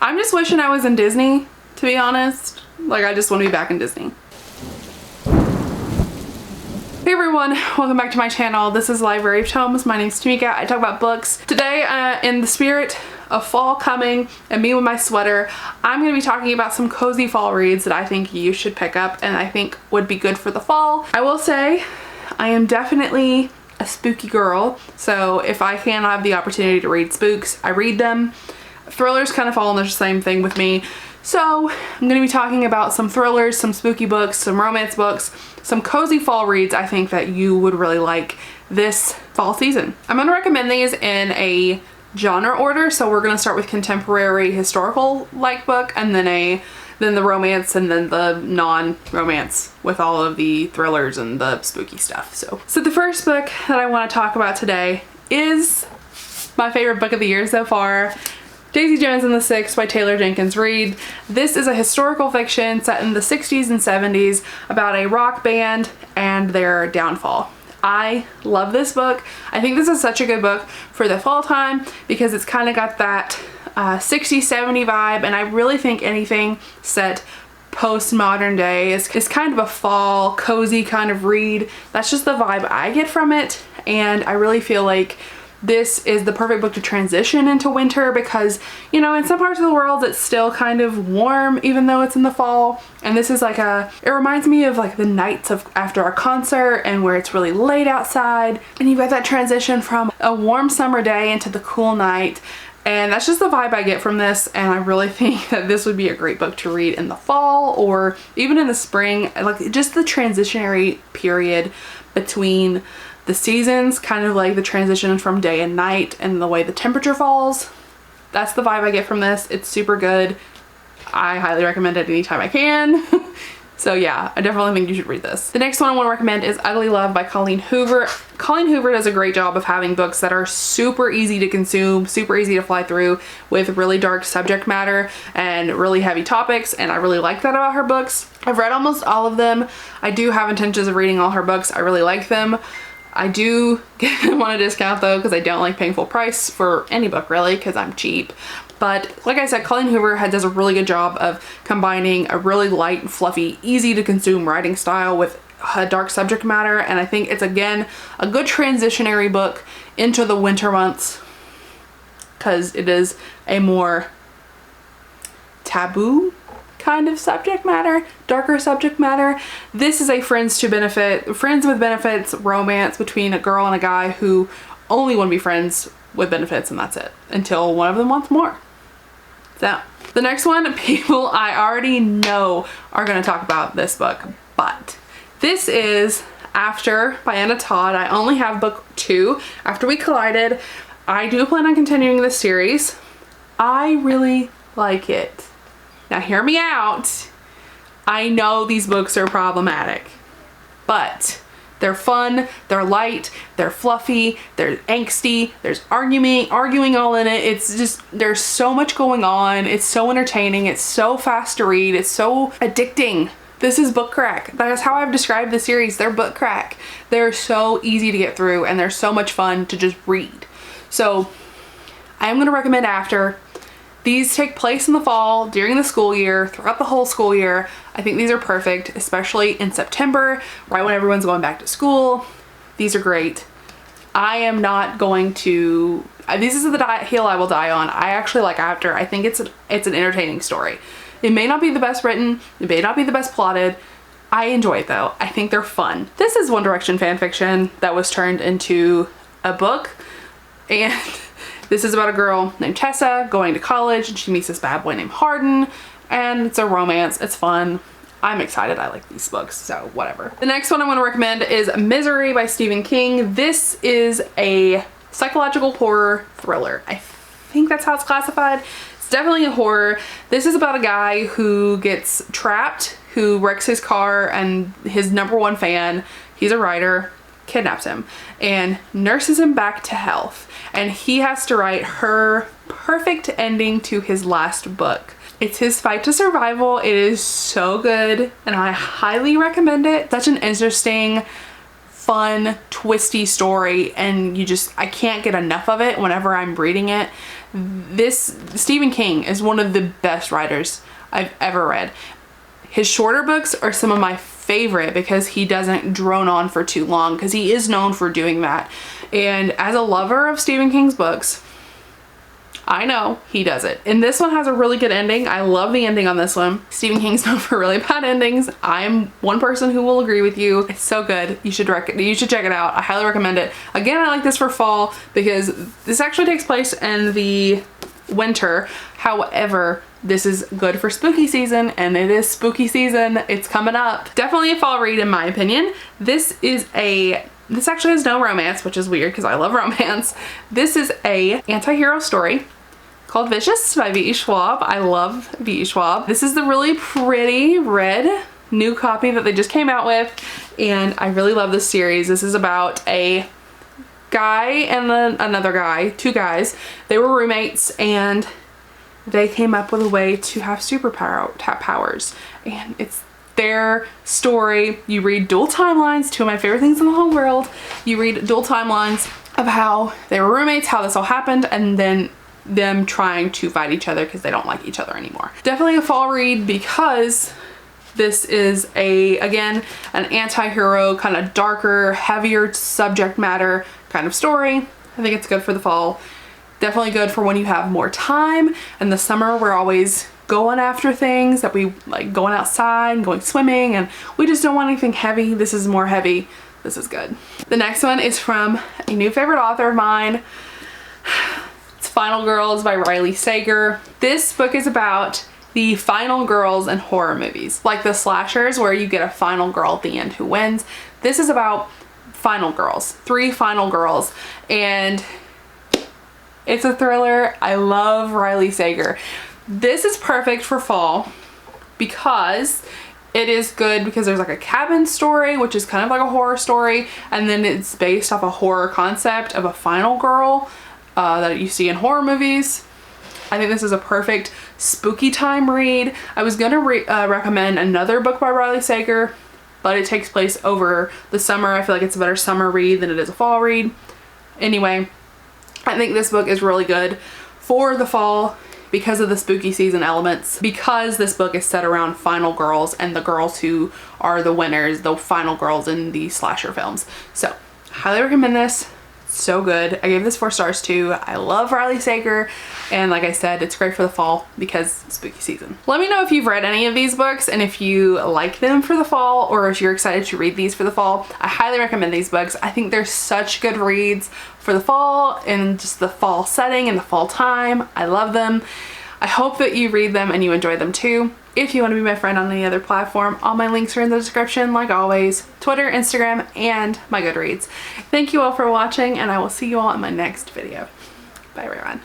I'm just wishing I was in Disney, to be honest. Like, I just want to be back in Disney. Hey everyone, welcome back to my channel. This is Library of Tomes. My name's Tamika. I talk about books. Today, in the spirit of fall coming and me with my sweater, I'm going to be talking about some cozy fall reads that I think you should pick up and I think would be good for the fall. I will say I am definitely a spooky girl, so if I can have the opportunity to read spooks, I read them. Thrillers kind of fall in the same thing with me. So I'm going to be talking about some thrillers, some spooky books, some romance books, some cozy fall reads I think that you would really like this fall season. I'm going to recommend these in a genre order, so we're going to start with contemporary historical like book, and then the romance, and then the non-romance with all of the thrillers and the spooky stuff. So the first book that I want to talk about today is my favorite book of the year so far. Davy Jones and the Six by Taylor Jenkins Reid. This is a historical fiction set in the 60s and 70s about a rock band and their downfall. I love this book. I think this is such a good book for the fall time because it's kind of got that 60s, 70s vibe, and I really think anything set post-modern day is kind of a fall, cozy kind of read. That's just the vibe I get from it, and I really feel like this is the perfect book to transition into winter because, you know, in some parts of the world it's still kind of warm even though it's in the fall, and this is like it reminds me of like the nights of after a concert and where it's really late outside and you've got that transition from a warm summer day into the cool night, and that's just the vibe I get from this, and I really think that this would be a great book to read in the fall or even in the spring. Like just the transitionary period between the seasons, kind of like the transition from day and night and the way the temperature falls. That's the vibe I get from this. It's super good. I highly recommend it anytime I can. So yeah, I definitely think you should read this. The next one I want to recommend is Ugly Love by Colleen Hoover. Colleen Hoover does a great job of having books that are super easy to consume, super easy to fly through, with really dark subject matter and really heavy topics, and I really like that about her books. I've read almost all of them. I do have intentions of reading all her books. I really like them. I do get them on a discount though because I don't like paying full price for any book really because I'm cheap. But like I said, Colleen Hoover does a really good job of combining a really light, fluffy, easy to consume writing style with a dark subject matter, and I think it's again a good transitionary book into the winter months because it is a more taboo kind of subject matter, darker subject matter. This is a friends with benefits romance between a girl and a guy who only want to be friends with benefits, and that's it until one of them wants more. So the next one, people I already know are going to talk about this book, but this is After by Anna Todd. I only have book 2, After We Collided. I do plan on continuing this series. I really like it. Now hear me out. I know these books are problematic, but they're fun, they're light, they're fluffy, they're angsty, there's arguing all in it. It's just, there's so much going on. It's so entertaining. It's so fast to read. It's so addicting. This is book crack. That's how I've described the series. They're book crack. They're so easy to get through and they're so much fun to just read. So I am going to recommend After. These take place in the fall, during the school year, throughout the whole school year. I think these are perfect, especially in September, right when everyone's going back to school. These are great. I am not going to, this is the hill I will die on. I actually like After. I think it's an entertaining story. It may not be the best written, it may not be the best plotted. I enjoy it though. I think they're fun. This is One Direction fan fiction that was turned into a book, and this is about a girl named Tessa going to college and she meets this bad boy named Hardin, and it's a romance. It's fun. I'm excited. I like these books, so whatever. The next one I want to recommend is Misery by Stephen King. This is a psychological horror thriller. I think that's how it's classified. It's definitely a horror. This is about a guy who gets trapped, who wrecks his car, and his #1 fan, he's a writer, kidnaps him and nurses him back to health, and he has to write her perfect ending to his last book. It's his fight to survival. It is so good and I highly recommend it. Such an interesting fun, twisty story, and I can't get enough of it whenever I'm reading it. Stephen King is one of the best writers I've ever read. His shorter books are some of my favorite because he doesn't drone on for too long, because he is known for doing that. And as a lover of Stephen King's books, I know he does it. And this one has a really good ending. I love the ending on this one. Stephen King's known for really bad endings. I'm one person who will agree with you. It's so good. You should check it out. I highly recommend it. Again, I like this for fall because this actually takes place in the winter. However, this is good for spooky season, and it is spooky season. It's coming up. Definitely a fall read in my opinion. This actually has no romance, which is weird because I love romance. This is a anti-hero story called Vicious by V.E. Schwab. I love V.E. Schwab. This is the really pretty red new copy that they just came out with, and I really love this series. This is about a guy and another guy, two guys. They were roommates, and they came up with a way to have powers, and it's their story. You read dual timelines, two of my favorite things in the whole world. You read dual timelines of how they were roommates, how this all happened, and then them trying to fight each other because they don't like each other anymore. Definitely a fall read because this is again, an anti-hero, kind of darker, heavier subject matter kind of story. I think it's good for the fall. Definitely good for when you have more time. In the summer, we're always going after things that we like, going outside and going swimming, and we just don't want anything heavy. This is more heavy. This is good. The next one is from a new favorite author of mine. It's Final Girls by Riley Sager. This book is about the final girls in horror movies, like the slashers where you get a final girl at the end who wins. This is about final girls, 3 final girls, and it's a thriller. I love Riley Sager. This is perfect for fall because it is good because there's like a cabin story, which is kind of like a horror story, and then it's based off a horror concept of a final girl that you see in horror movies. I think this is a perfect spooky time read. I was gonna recommend another book by Riley Sager, but it takes place over the summer. I feel like it's a better summer read than it is a fall read. Anyway, I think this book is really good for the fall because of the spooky season elements, because this book is set around final girls and the girls who are the winners, the final girls in the slasher films. So, highly recommend this. So good. I gave this 4 stars too. I love Riley Sager, and like I said, it's great for the fall because spooky season. Let me know if you've read any of these books and if you like them for the fall, or if you're excited to read these for the fall. I highly recommend these books. I think they're such good reads for the fall and just the fall setting and the fall time. I love them. I hope that you read them and you enjoy them too. If you want to be my friend on any other platform, all my links are in the description, like always. Twitter, Instagram, and my Goodreads. Thank you all for watching, and I will see you all in my next video. Bye everyone.